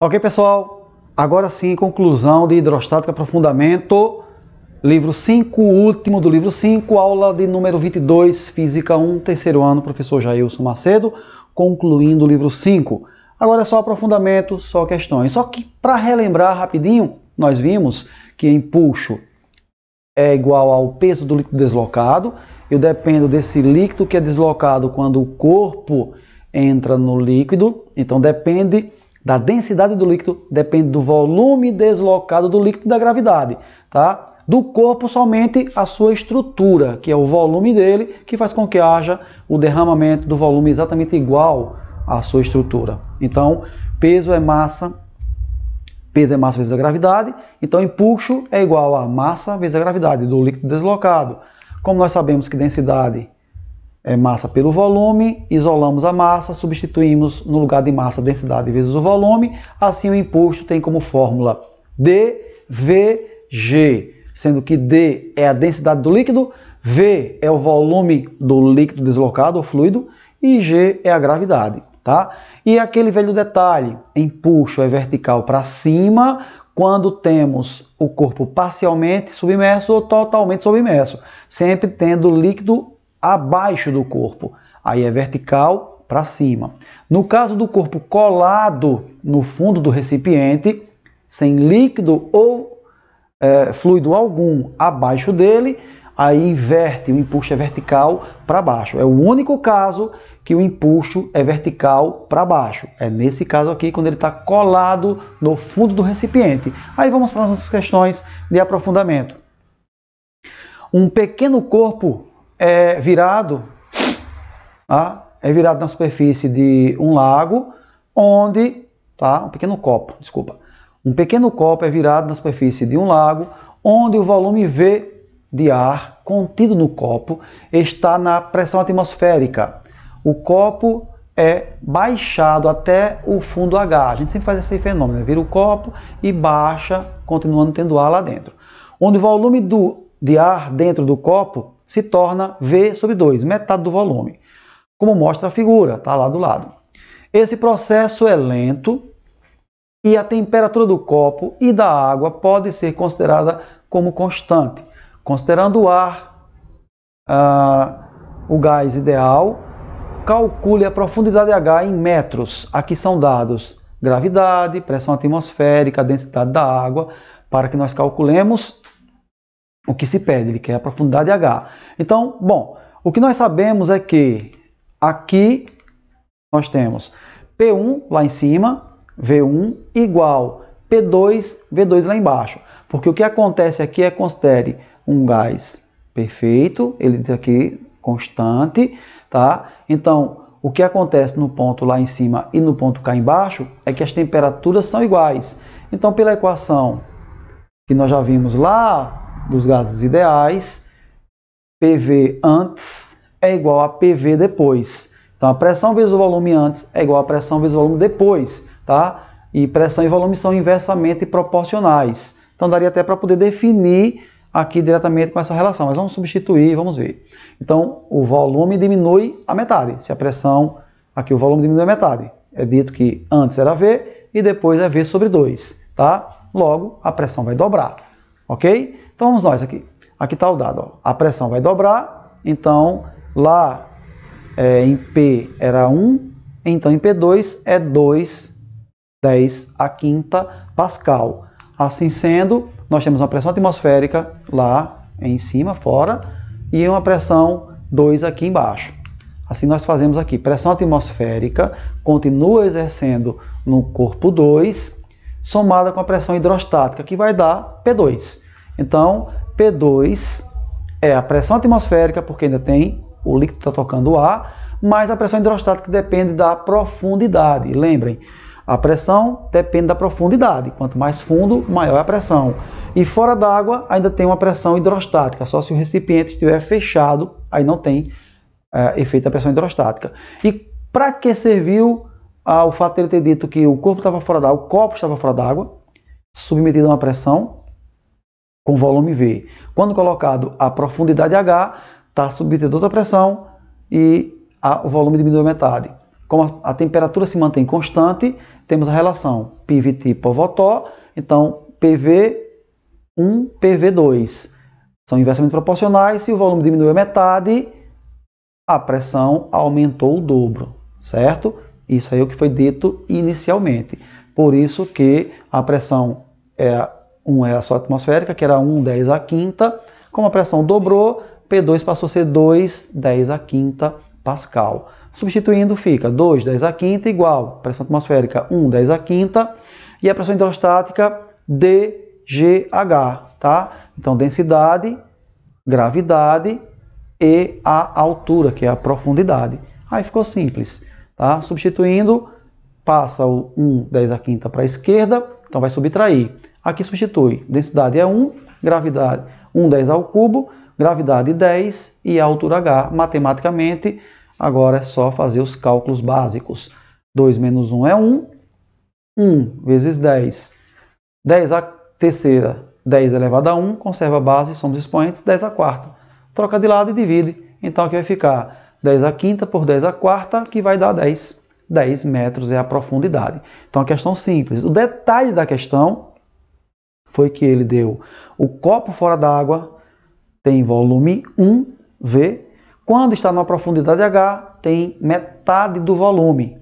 Ok, pessoal? Agora sim, conclusão de hidrostática aprofundamento, livro 5, último do livro 5, aula de número 22, Física 1, terceiro ano, professor Jailson Macedo, concluindo o livro 5. Agora é só aprofundamento, só questões. Só que, para relembrar rapidinho, nós vimos que empuxo é igual ao peso do líquido deslocado. Eu dependo desse líquido que é deslocado quando o corpo entra no líquido, então depende da densidade do líquido, depende do volume deslocado do líquido e da gravidade, tá? Do corpo somente a sua estrutura, que é o volume dele, que faz com que haja o derramamento do volume exatamente igual à sua estrutura. Então, peso é massa vezes a gravidade, então empuxo é igual a massa vezes a gravidade do líquido deslocado. Como nós sabemos que densidade é massa pelo volume, isolamos a massa, substituímos no lugar de massa densidade vezes o volume, assim o empuxo tem como fórmula dVg, sendo que D é a densidade do líquido, V é o volume do líquido deslocado, o fluido, e G é a gravidade, tá? E aquele velho detalhe, empuxo é vertical para cima quando temos o corpo parcialmente submerso ou totalmente submerso, sempre tendo líquido abaixo do corpo, aí é vertical para cima. No caso do corpo colado no fundo do recipiente, sem líquido ou fluido algum abaixo dele, aí inverte, o empuxo é vertical para baixo. É o único caso que o empuxo é vertical para baixo. É nesse caso aqui, quando ele está colado no fundo do recipiente. Aí vamos para as nossas questões de aprofundamento. Um pequeno corpo é virado na superfície de um lago, onde, um pequeno copo é virado na superfície de um lago, onde o volume V de ar contido no copo está na pressão atmosférica. O copo é baixado até o fundo H. A gente sempre faz esse fenômeno, vira o copo e baixa, continuando tendo ar lá dentro. Onde o volume de ar dentro do copo se torna V sobre 2, metade do volume, como mostra a figura, está lá do lado. Esse processo é lento e a temperatura do copo e da água pode ser considerada como constante. Considerando o ar, o gás ideal, calcule a profundidade H em metros. Aqui são dados gravidade, pressão atmosférica, densidade da água, para que nós calculemos o que se pede, ele quer a profundidade H. Então, bom, o que nós sabemos é que aqui nós temos P1 lá em cima, V1 igual P2, V2 lá embaixo. Porque o que acontece aqui é considere um gás perfeito, ele diz aqui constante, tá? Então, o que acontece no ponto lá em cima e no ponto cá embaixo é que as temperaturas são iguais. Então, pela equação que nós já vimos lá dos gases ideais, PV antes é igual a PV depois. Então, a pressão vezes o volume antes é igual a pressão vezes o volume depois, tá? E pressão e volume são inversamente proporcionais. Então, daria até para poder definir aqui diretamente com essa relação. Mas vamos substituir e vamos ver. Então, o volume diminui a metade. Se a pressão, aqui o volume diminui a metade. É dito que antes era V e depois é V sobre 2, tá? Logo, a pressão vai dobrar, ok? Então, vamos nós aqui. Aqui está o dado, ó. A pressão vai dobrar, então, lá em P era 1, então em P2 é 2,10 a quinta Pascal. Assim sendo, nós temos uma pressão atmosférica lá em cima, fora, e uma pressão 2 aqui embaixo. Assim nós fazemos aqui, pressão atmosférica continua exercendo no corpo 2, somada com a pressão hidrostática, que vai dar P2. Então, P2 é a pressão atmosférica, porque ainda tem o líquido está tocando o ar, mas a pressão hidrostática depende da profundidade. Lembrem, a pressão depende da profundidade. Quanto mais fundo, maior é a pressão. E fora d'água ainda tem uma pressão hidrostática. Só se o recipiente estiver fechado, aí não tem efeito da pressão hidrostática. E para que serviu o fato de ele ter dito que o corpo estava fora d'água, o copo estava fora d'água, submetido a uma pressão com volume V. Quando colocado a profundidade H, está submetido a outra pressão e o volume diminui a metade. como a temperatura se mantém constante, temos a relação PVT por Votó, então PV1, PV2 são inversamente proporcionais. Se o volume diminuiu a metade, a pressão aumentou o dobro, certo? Isso aí é o que foi dito inicialmente. Por isso que a pressão é a só atmosférica, que era 1/10 à quinta. Como a pressão dobrou, P2 passou a ser 2/10 à quinta Pascal. Substituindo, fica 2/10 à quinta igual pressão atmosférica 1/10 à quinta e a pressão hidrostática dGH, tá? Então, densidade, gravidade e a altura, que é a profundidade. Aí ficou simples, tá? Substituindo, passa o 1/10 à quinta para a esquerda, então vai subtrair. Aqui substitui, densidade é 1, gravidade 1/10 ao cubo, gravidade 10 e a altura H. Matematicamente, agora é só fazer os cálculos básicos. 2 menos 1 é 1, 1 vezes 10, 10 à terceira, 10 elevado a 1, conserva a base, somos expoentes, 10 à quarta. Troca de lado e divide. Então aqui vai ficar 10 à quinta por 10 à quarta, que vai dar 10. 10 metros é a profundidade. Então, a questão simples. O detalhe da questão foi que ele deu o copo fora d'água, tem volume 1V. Quando está na profundidade H, tem metade do volume.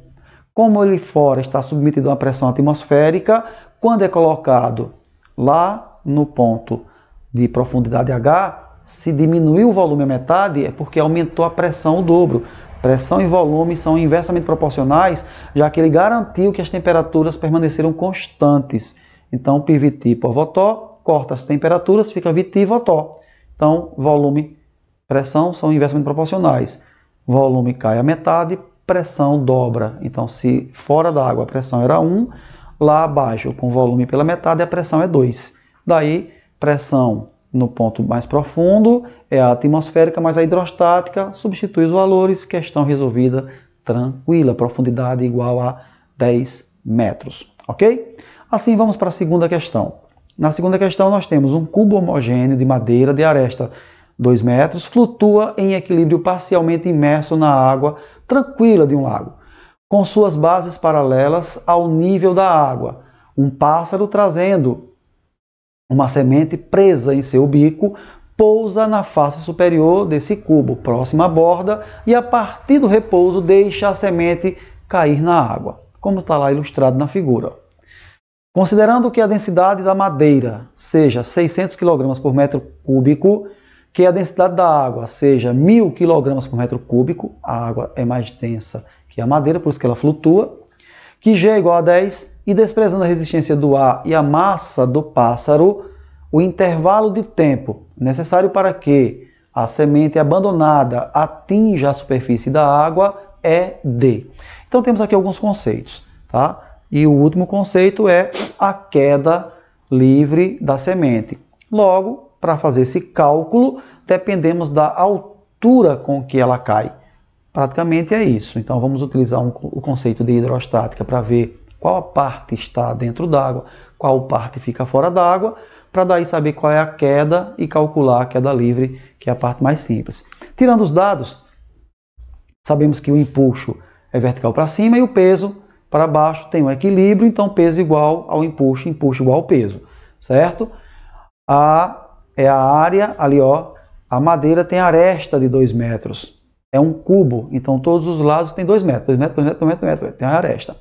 Como ele fora está submetido a uma pressão atmosférica, quando é colocado lá no ponto de profundidade H, se diminuiu o volume a metade, é porque aumentou a pressão o dobro. Pressão e volume são inversamente proporcionais, já que ele garantiu que as temperaturas permaneceram constantes. Então, PVT por Votó, corta as temperaturas, fica VT e Votó. Então, volume e pressão são inversamente proporcionais. Volume cai a metade, pressão dobra. Então, se fora da água a pressão era 1, lá abaixo, com volume pela metade, a pressão é 2. Daí, pressão no ponto mais profundo é a atmosférica mais a hidrostática, substitui os valores, questão resolvida, tranquila, profundidade igual a 10 metros, ok? Assim, vamos para a segunda questão. Na segunda questão, nós temos um cubo homogêneo de madeira de aresta 2 metros, flutua em equilíbrio parcialmente imerso na água tranquila de um lago, com suas bases paralelas ao nível da água. Um pássaro trazendo uma semente presa em seu bico pousa na face superior desse cubo, próximo à borda, e a partir do repouso deixa a semente cair na água, como está lá ilustrado na figura. Considerando que a densidade da madeira seja 600 kg por metro cúbico, que a densidade da água seja 1000 kg por metro cúbico, a água é mais densa que a madeira, por isso que ela flutua, que G é igual a 10, e desprezando a resistência do ar e a massa do pássaro, o intervalo de tempo necessário para que a semente abandonada atinja a superfície da água é D. Então temos aqui alguns conceitos, tá? E o último conceito é a queda livre da semente. Logo, para fazer esse cálculo, dependemos da altura com que ela cai. Praticamente é isso. Então vamos utilizar o conceito de hidrostática para ver qual parte está dentro d'água, qual parte fica fora d'água, para daí saber qual é a queda e calcular a queda livre, que é a parte mais simples. Tirando os dados, sabemos que o empuxo é vertical para cima e o peso para baixo tem um equilíbrio, então peso igual ao empuxo, empuxo igual ao peso, certo? É a área ali, ó, a madeira tem aresta de 2 metros. É um cubo, então todos os lados tem 2 metros, 2 metros, 2 metros, 2 metros, 2 metros, tem a aresta.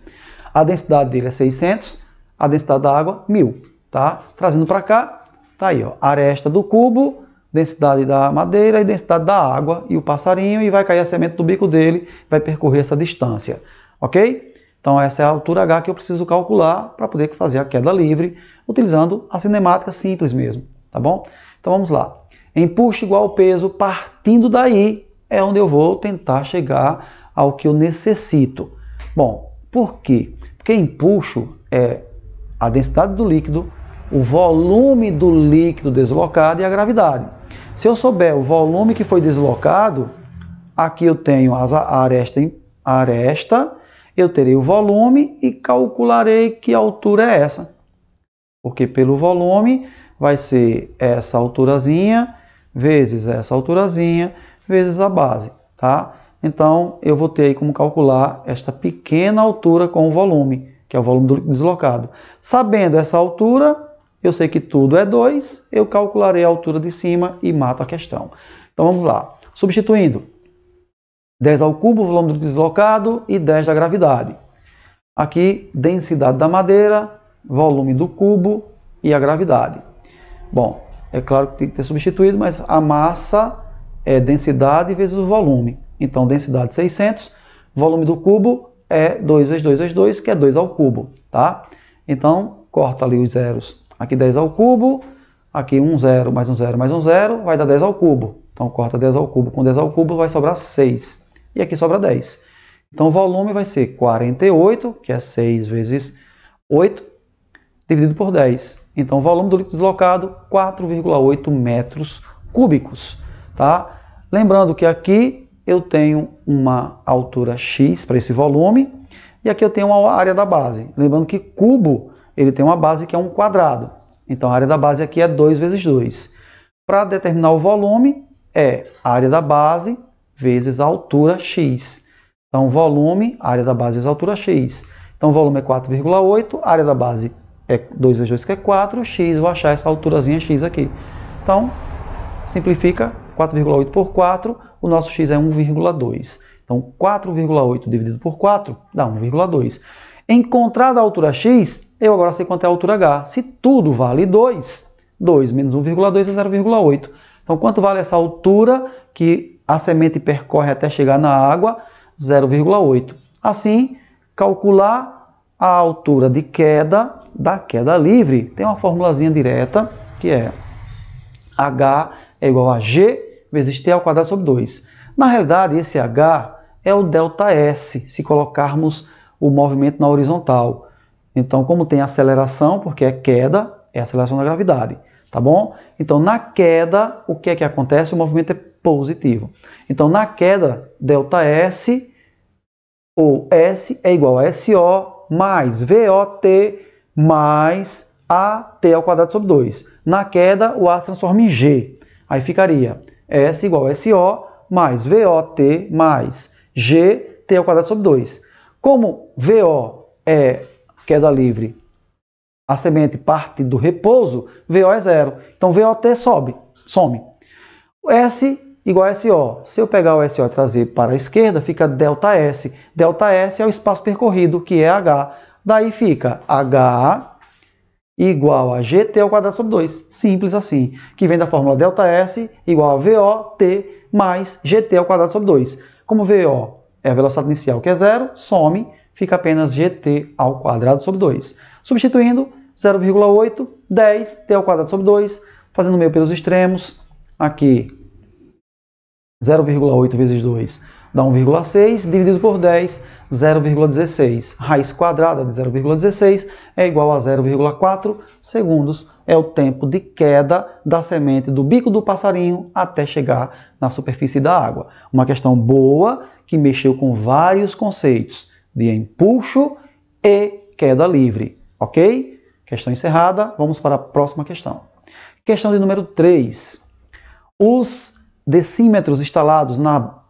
A densidade dele é 600, a densidade da água, 1000, tá? Trazendo para cá, tá aí, ó, aresta do cubo, densidade da madeira e densidade da água e o passarinho, e vai cair a semente do bico dele, vai percorrer essa distância, ok? Então essa é a altura H que eu preciso calcular para poder fazer a queda livre, utilizando a cinemática simples mesmo, tá bom? Então vamos lá. Empuxo igual ao peso, partindo daí é onde eu vou tentar chegar ao que eu necessito. Bom, por quê? Porque empuxo é a densidade do líquido, o volume do líquido deslocado e a gravidade. Se eu souber o volume que foi deslocado, aqui eu tenho a aresta, eu terei o volume e calcularei que altura é essa. Porque pelo volume vai ser essa alturazinha vezes essa alturazinha vezes a base, tá? Então, eu vou ter aí como calcular esta pequena altura com o volume, que é o volume do líquido deslocado. Sabendo essa altura, eu sei que tudo é 2, eu calcularei a altura de cima e mato a questão. Então, vamos lá. Substituindo, 10 ao cubo, o volume do líquido deslocado, e 10 da gravidade. Aqui, densidade da madeira, volume do cubo e a gravidade. Bom, é claro que tem que ter substituído, mas a massa é densidade vezes o volume. Então, densidade 600, volume do cubo é 2 vezes 2 vezes 2, que é 2 ao cubo, tá? Então, corta ali os zeros. Aqui 10 ao cubo, aqui um zero mais um zero mais um zero, vai dar 10 ao cubo. Então, corta 10 ao cubo com 10 ao cubo, vai sobrar 6. E aqui sobra 10. Então, o volume vai ser 48, que é 6 vezes 8, dividido por 10. Então, o volume do líquido deslocado, 4,8 metros cúbicos, tá? Lembrando que aqui eu tenho uma altura x para esse volume, e aqui eu tenho uma área da base. Lembrando que cubo, ele tem uma base que é um quadrado. Então, a área da base aqui é 2 vezes 2. Para determinar o volume, é a área da base vezes a altura x. Então, volume, área da base vezes a altura x. Então, o volume é 4,8, a área da base é 2 vezes 2, que é 4, x, vou achar essa alturazinha x aqui. Então, simplifica, 4,8 por 4, o nosso x é 1,2. Então, 4,8 dividido por 4 dá 1,2. Encontrada a altura x, eu agora sei quanto é a altura h. Se tudo vale 2, 2 menos 1,2 é 0,8. Então, quanto vale essa altura que a semente percorre até chegar na água? 0,8. Assim, calcular a altura de queda da queda livre, tem uma formulazinha direta, que é H é igual a G vezes T ao quadrado sobre 2. Na realidade, esse H é o ΔS, se colocarmos o movimento na horizontal. Então, como tem aceleração, porque é queda, é aceleração da gravidade, tá bom? Então, na queda, o que é que acontece? O movimento é positivo. Então, na queda, ΔS, ou S é igual a SO mais VOT mais AT ao quadrado sobre 2. Na queda, o A se transforma em G. Aí ficaria S igual a SO mais VOT mais GT ao quadrado sobre 2. Como VO é queda livre, a semente parte do repouso, VO é zero. Então, VOT some. O S igual a SO. Se eu pegar o SO e trazer para a esquerda, fica ΔS. ΔS é o espaço percorrido, que é H. Daí fica H igual a GT ao quadrado sobre 2. Simples assim. Que vem da fórmula ΔS igual a VOT mais GT ao quadrado sobre 2. Como VO é a velocidade inicial, que é zero, some, fica apenas GT ao quadrado sobre 2. Substituindo, 0,8, 10, T ao quadrado sobre 2, fazendo o meio pelos extremos. Aqui, 0,8 vezes 2 dá 1,6, dividido por 10, 0,16. Raiz quadrada de 0,16 é igual a 0,4 segundos. É o tempo de queda da semente do bico do passarinho até chegar na superfície da água. Uma questão boa que mexeu com vários conceitos de empuxo e queda livre. Ok? Questão encerrada. Vamos para a próxima questão. Questão de número 3. Os decímetros instalados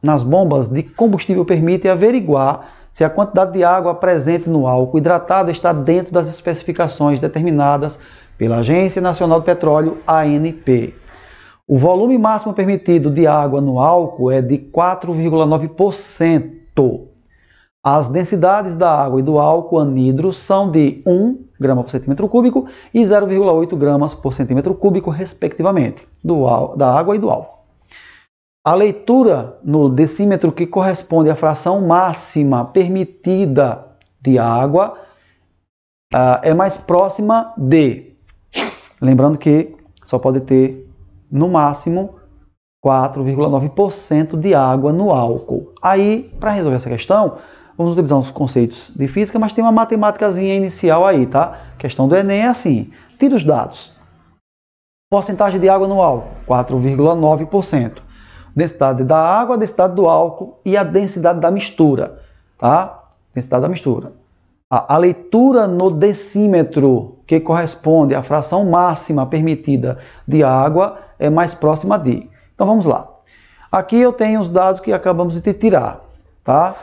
nas bombas de combustível permitem averiguar se a quantidade de água presente no álcool hidratado está dentro das especificações determinadas pela Agência Nacional do Petróleo, ANP. O volume máximo permitido de água no álcool é de 4,9%. As densidades da água e do álcool anidro são de 1 grama por centímetro cúbico e 0,8 gramas por centímetro cúbico, respectivamente, da água e do álcool. A leitura no decímetro que corresponde à fração máxima permitida de água é mais próxima de... Lembrando que só pode ter, no máximo, 4,9% de água no álcool. Aí, para resolver essa questão, vamos utilizar uns conceitos de física, mas tem uma matemáticazinha inicial aí, tá? A questão do Enem é assim. Tira os dados. Porcentagem de água no álcool, 4,9%. Densidade da água, a densidade do álcool e a densidade da mistura, tá? Densidade da mistura. A leitura no decímetro, que corresponde à fração máxima permitida de água, é mais próxima de. Então vamos lá. Aqui eu tenho os dados que acabamos de tirar, tá?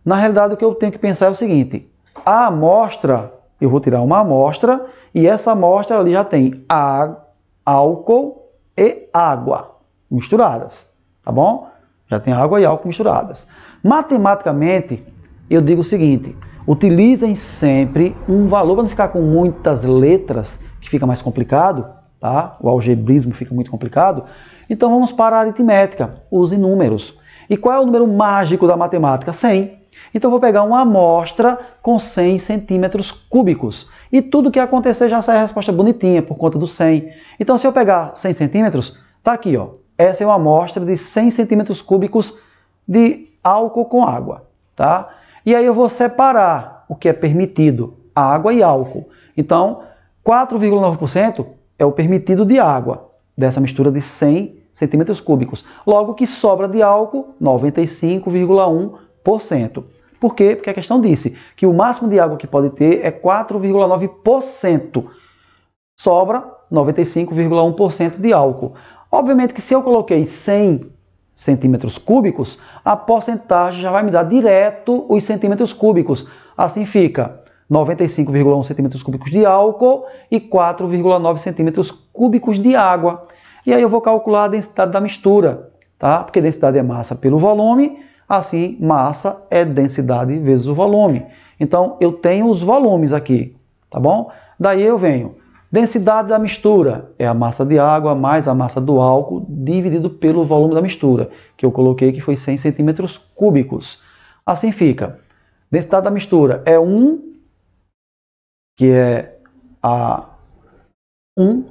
Na realidade, o que eu tenho que pensar é o seguinte: a amostra, eu vou tirar uma amostra, e essa amostra ali já tem álcool e água misturadas, tá bom? Já tem água e álcool misturadas. Matematicamente, eu digo o seguinte: utilizem sempre um valor, para não ficar com muitas letras, que fica mais complicado, tá? O algebrismo fica muito complicado. Então vamos para a aritmética, use números. E qual é o número mágico da matemática? 100. Então eu vou pegar uma amostra com 100 centímetros cúbicos. E tudo que acontecer já sai a resposta bonitinha, por conta do 100. Então se eu pegar 100 centímetros, tá aqui, ó. Essa é uma amostra de 100 centímetros cúbicos de álcool com água, tá? E aí eu vou separar o que é permitido, água e álcool. Então, 4,9% é o permitido de água, dessa mistura de 100 centímetros cúbicos. Logo, o que sobra de álcool, 95,1%. Por quê? Porque a questão disse que o máximo de água que pode ter é 4,9%. Sobra 95,1% de álcool. Obviamente que se eu coloquei 100 centímetros cúbicos, a porcentagem já vai me dar direto os centímetros cúbicos. Assim fica 95,1 centímetros cúbicos de álcool e 4,9 centímetros cúbicos de água. E aí eu vou calcular a densidade da mistura, tá? Porque densidade é massa pelo volume, assim massa é densidade vezes o volume. Então eu tenho os volumes aqui, tá bom? Daí eu venho, densidade da mistura é a massa de água mais a massa do álcool dividido pelo volume da mistura, que eu coloquei que foi 100 centímetros cúbicos. Assim fica, densidade da mistura é 1, que é a 1,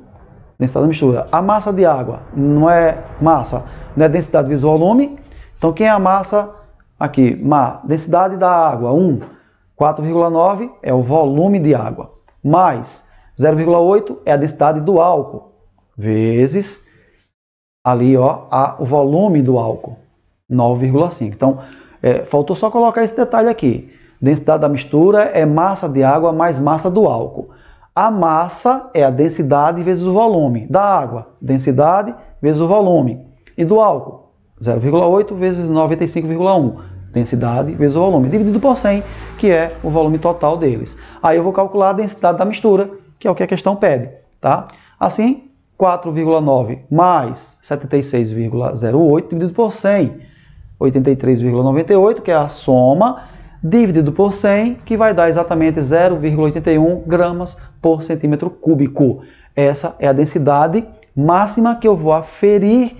densidade da mistura. A massa de água não é massa, não é densidade vezes volume. Então quem é a massa aqui? Densidade da água, 1. 4,9 é o volume de água, mais 0,8 é a densidade do álcool, vezes ali, ó, o volume do álcool, 9,5. Então, faltou só colocar esse detalhe aqui. Densidade da mistura é massa de água mais massa do álcool. A massa é a densidade vezes o volume da água, densidade vezes o volume. E do álcool, 0,8 vezes 95,1, densidade vezes o volume, dividido por 100, que é o volume total deles. Aí eu vou calcular a densidade da mistura, que é o que a questão pede, tá? Assim, 4,9 mais 76,08 dividido por 100, 83,98, que é a soma, dividido por 100, que vai dar exatamente 0,81 gramas por centímetro cúbico. Essa é a densidade máxima que eu vou aferir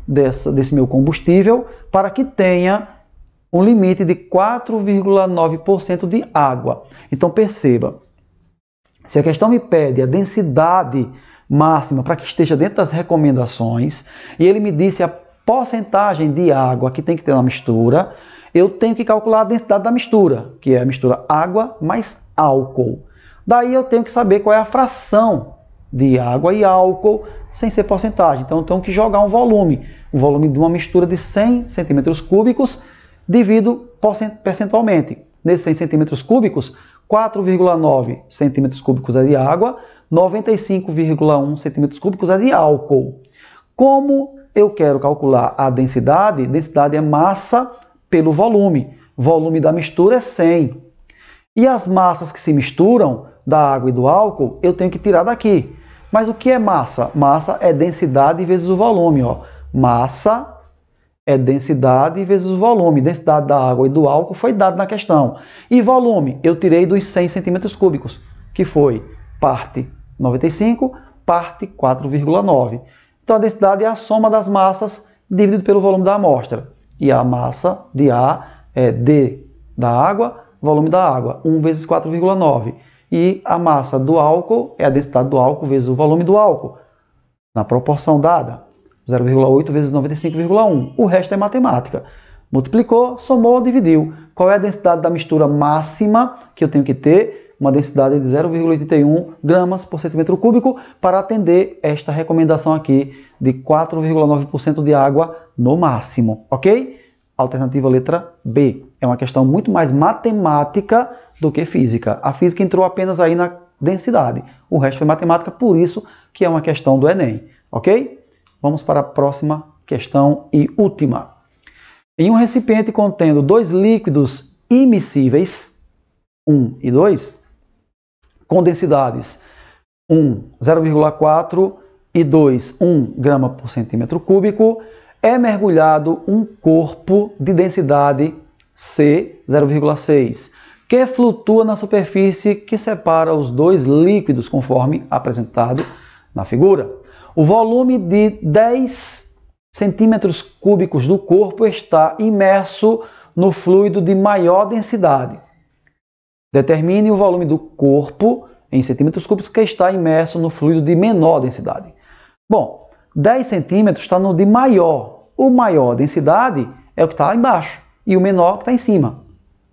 desse meu combustível para que tenha um limite de 4,9% de água. Então perceba, se a questão me pede a densidade máxima para que esteja dentro das recomendações e ele me disse a porcentagem de água que tem que ter na mistura, eu tenho que calcular a densidade da mistura, que é a mistura água mais álcool. Daí eu tenho que saber qual é a fração de água e álcool sem ser porcentagem. Então eu tenho que jogar um volume. O volume de uma mistura de 100 centímetros cúbicos divido percentualmente. Nesses 100 centímetros cúbicos, 4,9 centímetros cúbicos é de água, 95,1 centímetros cúbicos é de álcool. Como eu quero calcular a densidade, densidade é massa pelo volume. Volume da mistura é 100. E as massas que se misturam, da água e do álcool, eu tenho que tirar daqui. Mas o que é massa? Massa é densidade vezes o volume. Ó. Massa é densidade vezes o volume. Densidade da água e do álcool foi dado na questão. E volume, eu tirei dos 100 centímetros cúbicos, que foi parte 95, parte 4,9. Então a densidade é a soma das massas dividido pelo volume da amostra. E a massa de A é D da água, volume da água, 1 vezes 4,9. E a massa do álcool é a densidade do álcool vezes o volume do álcool, na proporção dada, 0,8 vezes 95,1. O resto é matemática. Multiplicou, somou, dividiu. Qual é a densidade da mistura máxima que eu tenho que ter? Uma densidade de 0,81 gramas por centímetro cúbico para atender esta recomendação aqui de 4,9% de água no máximo, ok? Alternativa letra B. É uma questão muito mais matemática do que física. A física entrou apenas aí na densidade. O resto foi matemática, por isso que é uma questão do Enem, ok? Vamos para a próxima questão e última. Em um recipiente contendo dois líquidos immiscíveis, 1 e 2, com densidades 1, 0,4 e 2, 1 grama por centímetro cúbico, é mergulhado um corpo de densidade C, 0,6, que flutua na superfície que separa os dois líquidos, conforme apresentado na figura. O volume de 10 centímetros cúbicos do corpo está imerso no fluido de maior densidade. Determine o volume do corpo em centímetros cúbicos que está imerso no fluido de menor densidade. Bom, 10 centímetros está no de maior. O maior densidade é o que está embaixo e o menor que está em cima.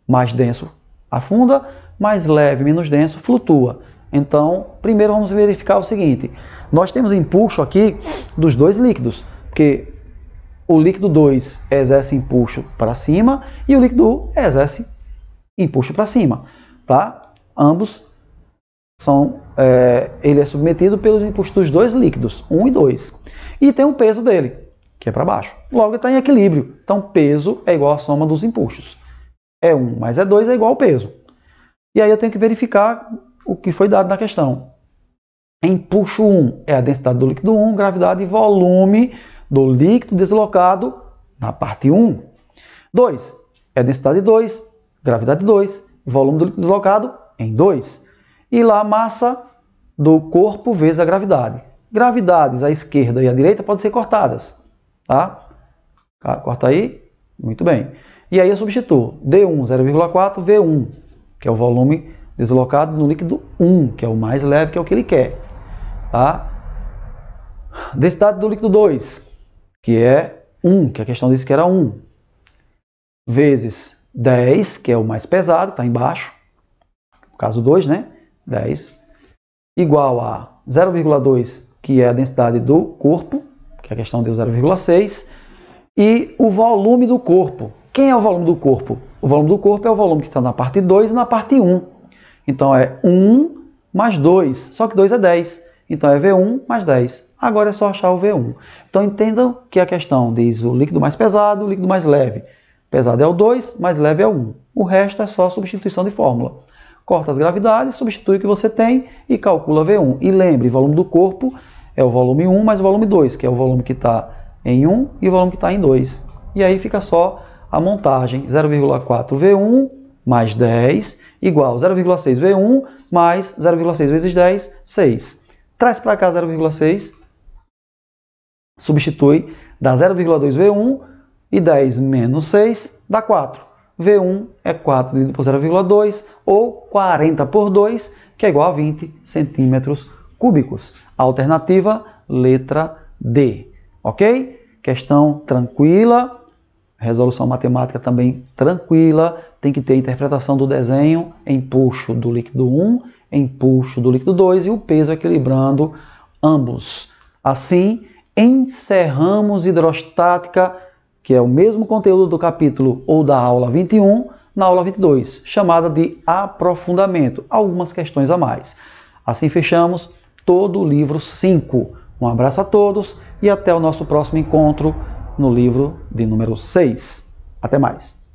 Mais denso afunda, mais leve, menos denso flutua. Então, primeiro vamos verificar o seguinte. Nós temos empuxo aqui dos dois líquidos, porque o líquido 2 exerce empuxo para cima e o líquido 1 exerce empuxo para cima. Tá? Ambos ele é submetido pelos impulsos dos dois líquidos, 1 e 2. E tem o peso dele, que é para baixo. Logo, está em equilíbrio. Então, peso é igual à soma dos impulsos. E1 mais E2 é igual ao peso. E aí eu tenho que verificar o que foi dado na questão. Empuxo 1 é a densidade do líquido 1, gravidade e volume do líquido deslocado na parte 1. 2 é a densidade 2, gravidade 2, volume do líquido deslocado em 2. E lá a massa do corpo vezes a gravidade. Gravidades à esquerda e à direita podem ser cortadas. Tá? Corta aí. Muito bem. E aí eu substituo D1, 0,4, V1, que é o volume deslocado no líquido 1, que é o mais leve, que é o que ele quer. Tá? Densidade do líquido 2, que é 1, que a questão disse que era 1, vezes 10, que é o mais pesado, está embaixo, no caso 2, né? 10, igual a 0,2, que é a densidade do corpo, que a questão deu 0,6, e o volume do corpo. Quem é o volume do corpo? O volume do corpo é o volume que está na parte 2 e na parte 1. Então é 1 mais 2, só que 2 é 10. Então é V1 mais 10. Agora é só achar o V1. Então entendam que a questão diz o líquido mais pesado, o líquido mais leve. Pesado é o 2, mais leve é o 1. O resto é só substituição de fórmula. Corta as gravidades, substitui o que você tem e calcula V1. E lembre, volume do corpo é o volume 1 mais o volume 2, que é o volume que está em 1 e o volume que está em 2. E aí fica só a montagem 0,4 V1 mais 10 igual 0,6 V1 mais 0,6 vezes 10, 6. Traz para cá 0,6, substitui, dá 0,2 V1 e 10 menos 6 dá 4. V1 é 4 dividido por 0,2 ou 40 por 2, que é igual a 20 centímetros cúbicos. Alternativa, letra D. Ok? Questão tranquila. Resolução matemática também tranquila, tem que ter interpretação do desenho, empuxo do líquido 1, empuxo do líquido 2 e o peso equilibrando ambos. Assim, encerramos hidrostática, que é o mesmo conteúdo do capítulo ou da aula 21, na aula 22, chamada de aprofundamento, algumas questões a mais. Assim fechamos todo o livro 5. Um abraço a todos e até o nosso próximo encontro no livro de número 6. Até mais!